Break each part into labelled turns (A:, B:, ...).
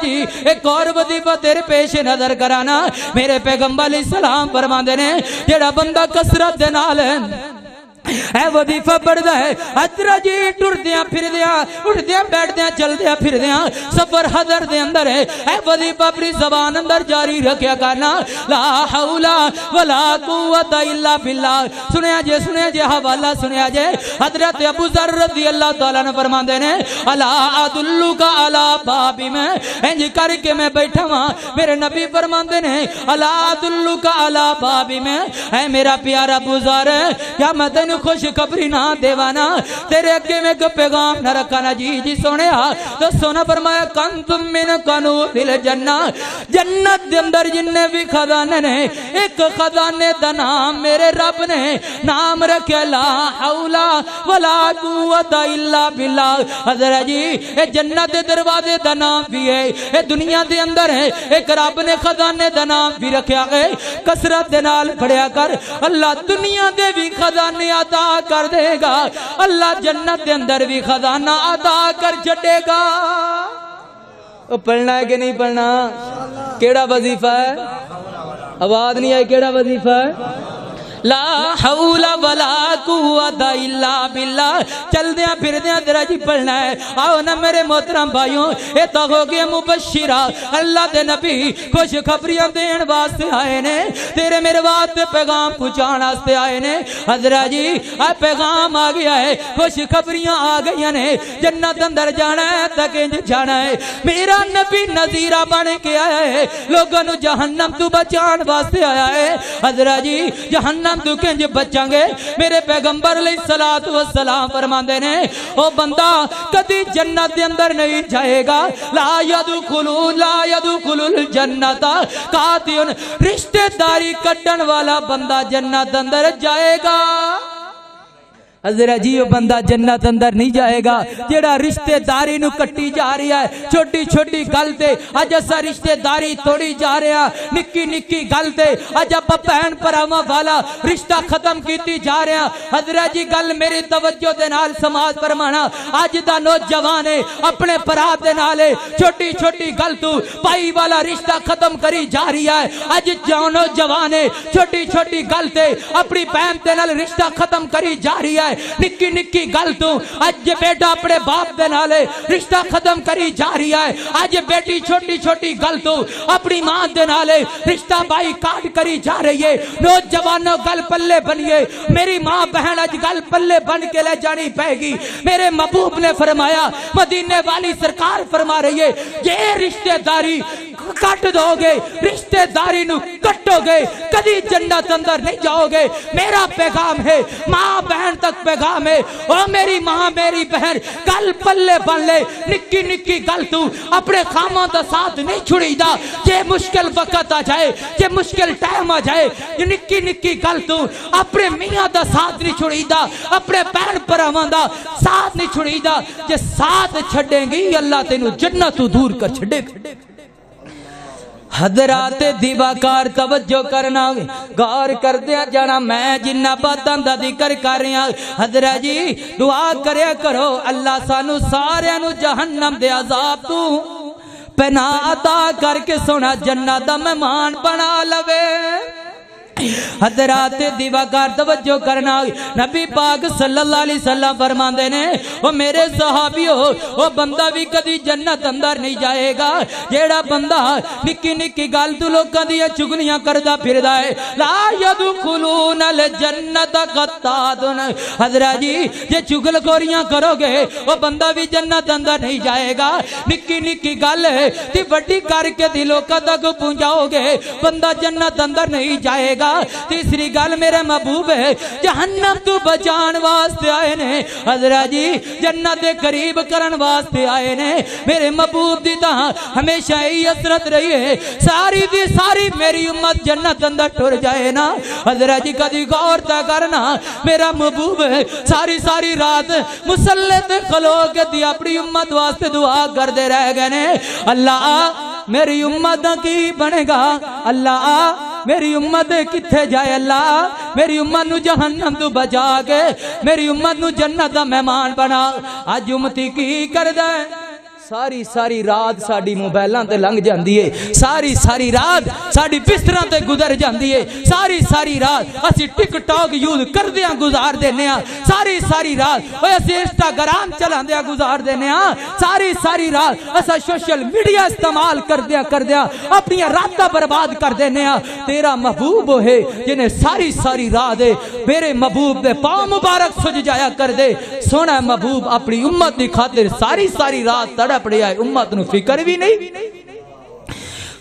A: جی ایک اور وظیفہ تیرے پیش نظر کرانا میرے پیغمبر علیہ السلام فرماندے نے جڑا بندہ کثرت دے نال اے وظیفہ پڑھدا ہے حضرت جی ٹردیاں پھردیاں اٹھدیاں بیٹھدیاں چلدیاں پھردیاں سفر حضر دے اندر ہے اے وظیفہ اپنی زبان اندر جاری رکھیا کرنا لا حول ولا قوت الا باللہ سنیا جے حوالہ سنیا جے حضرت ابو ذر رضی اللہ تعالیٰ نے فرماندے نے الا ادلک علی باب میں انج کر کے میں بیٹھا ہاں میرے نبی فرماندے نے الا ادلک علی باب میں اے میرا پیارا ابو ذر کیا میں تینوں خوش خبری نہ دیوانا تیرے اگے میں کو پیغام نہ رکھانا جی سونے تو سونا فرمایا کنتم من کنوز الجنہ جنت دے اندر جننے بھی خزانے نے ایک خزانے دا نام میرے رب نے نام رکھے لا حول ولا قوت الا باللہ حضرت جی اے جنت دے دروازے دا نام بھی ہے اے دنیا دے اندر ہے ایک رب نے خزانے دا نام بھی رکھیا گئے کثرت دے نال پڑھیا کر اللہ دنیا دے بھی خزانے عطا کر دے گا اللہ جنت دے اندر بھی خزانہ عطا کر چھڑے گا پڑھنا ہے کہ نہیں پڑھنا کیڑا وظیفہ ہے آواز نہیں آئی کیڑا وظیفہ ہے لا حول ولا قوت الا باللہ چل دیاں پھر دیاں ذرا جی پڑھنا ہے آؤ نا میرے محترم بھائیوں اے تو ہو گیا مبشرہ اللہ دے نبی خوش خبریاں دین واسطے آئے نے تیرے میرے واسطے پیغام پہنچان واسطے آئے نے حضرت جی اے پیغام آ گیا ہے خوش خبریاں آ گئی نے جنت اندر جانا ہے تکنج جانا ہے میرا نبی نذیرہ بن کے آیا ہے لوگوں نو جہنم تو بچان واسطے آیا ہے حضرت جی جہنم تو کنج بچاں گے میرے پیغمبر علیہ السلام فرماندے نے او بندہ کدی جنت دے اندر نہیں جائے گا لا یدخل الجنت قاطع رشتہ داری کٹن والا بندہ جنت اندر جائے گا حضرت جی وہ بندہ جنت اندر نہیں جائے گا جیڑا رشتہ داری نو کٹی جا رہی ہے چھوٹی چھوٹی گل تے اج اسا رشتہ داری توڑی جا رہے ہیں نکی نکی گل تے اج اپا بہن بھراواں والا رشتہ ختم کیتی جا رہے ہیں حضرت جی گل میری توجہ دے نال سماعت فرمانا اج دا نوجوان اپنے بھرا دے نال چھوٹی چھوٹی گل تو بھائی والا رشتہ ختم کری جا رہی ہے اج نوجوان چھوٹی چھوٹی گل تے اپنی بہن دے نال رشتہ ختم کری جا رہی ہے نکی نکی گل تو اج بیٹا اپنے باپ دے نالے رشتہ ختم کری جا رہی ہے اج بیٹی چھوٹی چھوٹی گل تو اپنی ماں دے نالے رشتہ بائی کاٹ کری جا رہی ہے نوجوانوں گل پلے بنیے میری ماں بہن اج گل پلے بن کے لے جانی پائے گی میرے محبوب نے فرمایا مدینے والی سرکار فرما رہی ہے یہ رشتہ داری کٹ دو گے رشتہ داری نو کٹو گے کدی جنت اندر نہیں جاؤ گے میرا پیغام ہے ماں بہن تک پیغام ہے او میری ماں میری بہن گل پلے بن لے نکی نکی گل تو اپنے خاموں دا ساتھ نہیں چھڑی دا جے مشکل وقت آ جائے جے مشکل ٹائم آ جائے نکی نکی گل تو اپنے میاں دا ساتھ نہیں چھڑی دا اپنے بہن بھراواں دا ساتھ نہیں چھڑی دا جے ساتھ چھڑیں گی اللہ تینوں جنت تو دور کر چھڑے گا حضرات دیواکار توجہ کرنا غور کر دیا جانا میں جنہ باتاں دا ذکر کر رہا حضرت جی دعا کریا کرو اللہ سانو سارے نو جہنم دے عذاب تو پناہ عطا کر کے سونا جنت دا مہمان بنا لوے حضرات دیواکار توجہ کرنا نبی پاک صلی اللہ علیہ وسلم فرماندے نے او میرے صحابیو او بندہ بھی کدی جنت اندر نہیں جائے گا جیڑا بندہ نکی نکی گل تو لوکاں دی چگلیاں کردا پھردا ہے لا یدخلون الجنت قطادن حضرت جی یہ چگل خوریاں کرو گے او بندہ بھی جنت اندر نہیں جائے گا نکی نکی گل تے بڑی کر کے دی لوکاں تک پہنچاؤ گے بندہ جنت اندر نہیں جائے گا تیسری گل میرے محبوب ہے جہنم تو بچان واسطے آئے نے حضرت جی جنت دے قریب کرن واسطے آئے نے میرے محبوب دی تاں ہمیشہ ہی حسرت رہی ہے ساری دی ساری میری امت جنت اندر ٹر جائے نا حضرت جی کدی غور تا کرنا میرا محبوب ہے ساری ساری رات مصلی تے کھلو کے دی اپنی امت واسطے دعا کر دے رہ گئے نے اللہ میری امت کی بنے گا اللہ میری امت کتھے جائے اللہ میری امت نو جہنم تو بچا کے میری امت نو جنت دا مہمان بنا آج امتی کی کر دے ساری ساری رات ساڈی موبائلاں تے لنگ جاندی ہے ساری ساری رات ساڈی بستراں تے گزر جاندی ہے ساری ساری رات اسی ٹک ٹاک یوز کردیاں گزار دینے ہاں ساری ساری رات اوے اسی انسٹاگرام چلاندیاں گزار دینے ہاں ساری ساری رات اسا سوشل میڈیا استعمال کردیاں اپنی راتاں برباد کر دینے ہاں تیرا محبوب ہے جنہیں ساری ساری رات میرے محبوب دے پاؤں مبارک سج جایا کر دے سونا محبوب اپنی امت دی خاطر ساری ساری رات تڑپ رہا ہے امت نو فکر بھی نہیں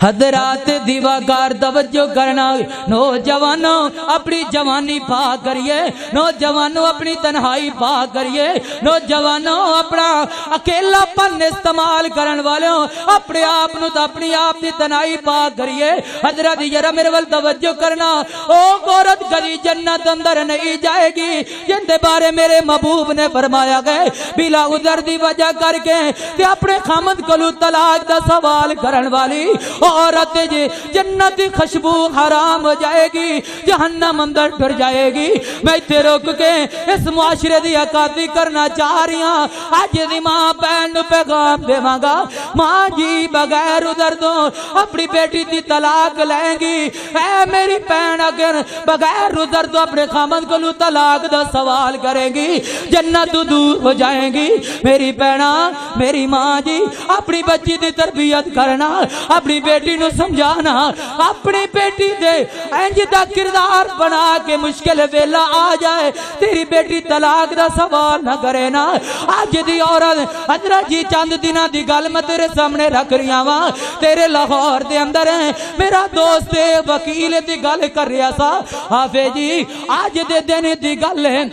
A: حضرات دیواگار توجہ کرنا نوجوانوں اپنی جوانی پا کریے نوجوانوں اپنی تنہائی پا کریے نوجوانوں اپنا اکیلا پن استعمال کرن والوں اپنے آپ نو اپنی آپ دی تنہائی پا کریے حضرت یرا میرے ول توجہ کرنا او عورت کبھی جنت اندر نہیں جائے گی جن دے بارے میرے محبوب نے فرمایا گئے بلا عذر دی وجہ کر کے تے اپنے خامد کولو طلاق دا سوال کرن والی عورت جی جنت خوشبو حرام ہو جائے گی جہنم اندر ڈر جائے گی میں تے روک کے اس معاشرے دی عکاسی کرنا چاہ رہی ہوں آج دی ماں بہن نو پیغام دیواں گا ماں جی بغیر عذر تو اپنی بیٹی دی طلاق لیں گی اے میری بہن اگر بغیر عذر تو اپنے خامد کو طلاق دا سوال کرے گی جنت دور ہو جائیں گی میری بہنا میری ماں جی اپنی بچی دی تربیت کرنا اپنی بیٹی نو سمجھانا اپنی بیٹی دے انج دا کردار بنا کے مشکل ویلا آ جائے تیری بیٹی طلاق دا سوال نہ کرے نا آج دی عورت حضرت جی چند دنہ دی گل میں تیرے سامنے رکھ رہی ہوں تیرے لاہور دے اندر ہیں میرا دوست وکیل دی گل کر رہا سا حافظ جی آج دے دن دی گل ہے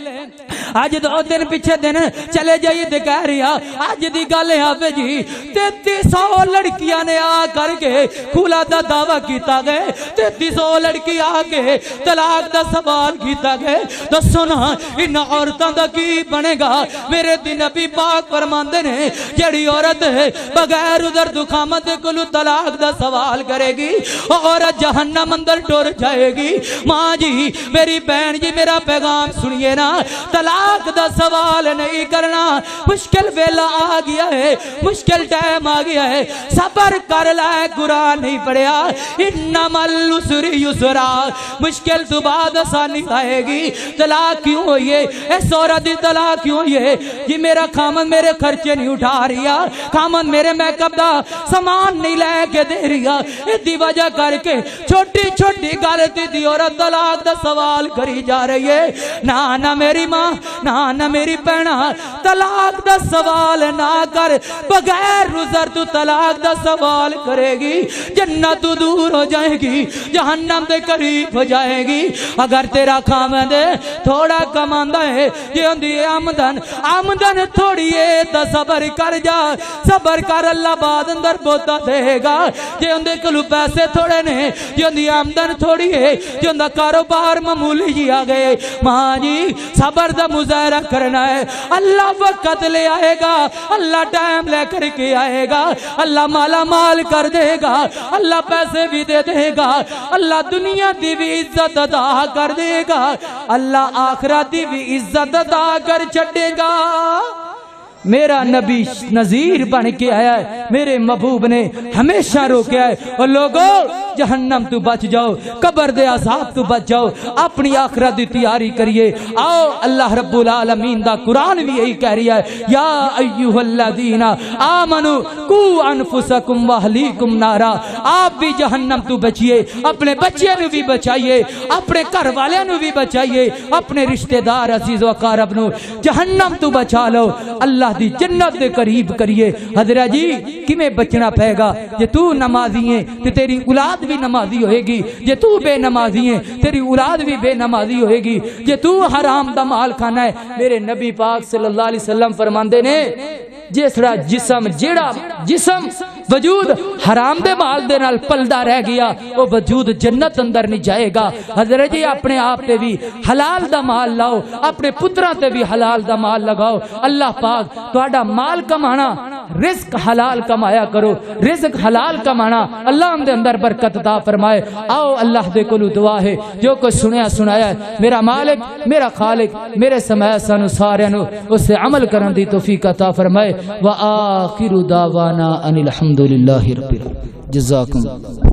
A: آج دو دن پیچھے دن چلے جائیے دے کہہ رہی آج دی گل ہے حافظ جی 3300 لڑکیاں نے آ کر کے کھولا دا دعویٰ کیتا گئے 3300 لڑکی آ کے طلاق دا سوال کیتا گئے دسو نا ان عورتاں دا کی بنے گا میرے دی نبی پاک فرماندے نے جڑی عورت بغیر عذر تو خامد کولو طلاق دا سوال کرے گی عورت جہنم اندر ٹر جائے گی ماں جی میری بہن جی میرا پیغام سنیے نا طلاق دا سوال نہیں کرنا مشکل ویلا آ گیا ہے مشکل ٹائم آ گیا ہے صبر کر لائے قرآن نہیں پڑھیا انما العسر یسرا مشکل تو بعد آسانی آئے گی طلاق کیوں ہوئی ہے اس عورت دی طلاق کیوں ہوئی ہے یہ میرا خامن میرے خرچے نہیں اٹھا رہا خامن میرے میک اپ دا سامان نہیں لے کے دے رہا ادھی وجہ کر کے چھوٹی چھوٹی غلطی دی عورت طلاق دا سوال کری جا رہی ہے نہ میری ماں نہ میری بہنا طلاق دا سوال نہ کر بغیر عذر تو طلاق دا سوال کرے گی جنت دور ہو جائے گی جہنم دے قریب ہو جائے گی اگر تیرا خامد تھوڑا کماندا ہے یہ ہوندی آمدن تھوڑی ہے تا صبر کر جا صبر کر اللہ بعد اندر بوتا دے گا یہ ہوندے کلو پیسے تھوڑے نے یہ ہوندی آمدن تھوڑی ہے یہ ہوندا کاروبار معمولی جی آ گئے ماں جی صبر دا مظاہرہ کرنا ہے اللہ وقت لے آئے گا اللہ ٹائم لے کر کے آئے گا اللہ مالا مال کر دے گا اللہ پیسے بھی دے دے گا اللہ دنیا دی بھی عزت ادا کر دے گا اللہ آخرت دی بھی عزت ادا کر چھڑے گا میرا نبی نذیر بن کے آیا ہے میرے محبوب نے ہمیشہ روکیا ہے اور لوگوں جہنم تو بچ جاؤ قبر دے عذاب تو بچ جاؤ اپنی آخرت دی تیاری کریے آؤ اللہ رب العالمین دا قرآن بھی یہی کہہ رہا ہے یا ایوہ الذین آمنوا قوا انفسکم واہلیکم نارا آپ بھی جہنم تو بچیے اپنے بچے نو بھی بچائیے اپنے گھر والے نو بھی بچائیے اپنے رشتہ دار عزیز و اقارب نو جہنم تو بچا لو اللہ دی جنت دے قریب کریے حضرت جی کمیں بچنا پائے گا جے تو نمازی ہیں تے تیری اولاد بھی نمازی ہوئے گی جے تو بے نمازی ہیں تیری اولاد بھی بے نمازی ہوئے گی جے تو حرام دا مال کھانا ہے میرے نبی پاک صلی اللہ علیہ وسلم فرماندے نے جیسڑا جیڑا جسم وجود حرام دے مال دے نال پلدا رہ گیا وہ وجود جنت اندر نہیں جائے گا حضرت جی اپنے آپ تے بھی حلال دا مال لاؤ اپنے پتراں تے بھی حلال دا مال لگاؤ اللہ پاک تہاڈا مال کمانا رزق حلال کمایا کرو. رزق حلال کمانا اللہ ہم دے اندر برکت عطا فرمائے. آؤ اللہ دے کولو دعا ہے جو کچھ سنیا سنایا ہے میرا مالک میرا خالق میرے سمایا سانو سارے نو اس سے عمل کرن دی توفیق عطا فرمائے. وآخر دعوانا ان الحمدللہ رب العالمین. جزاکم اللہ.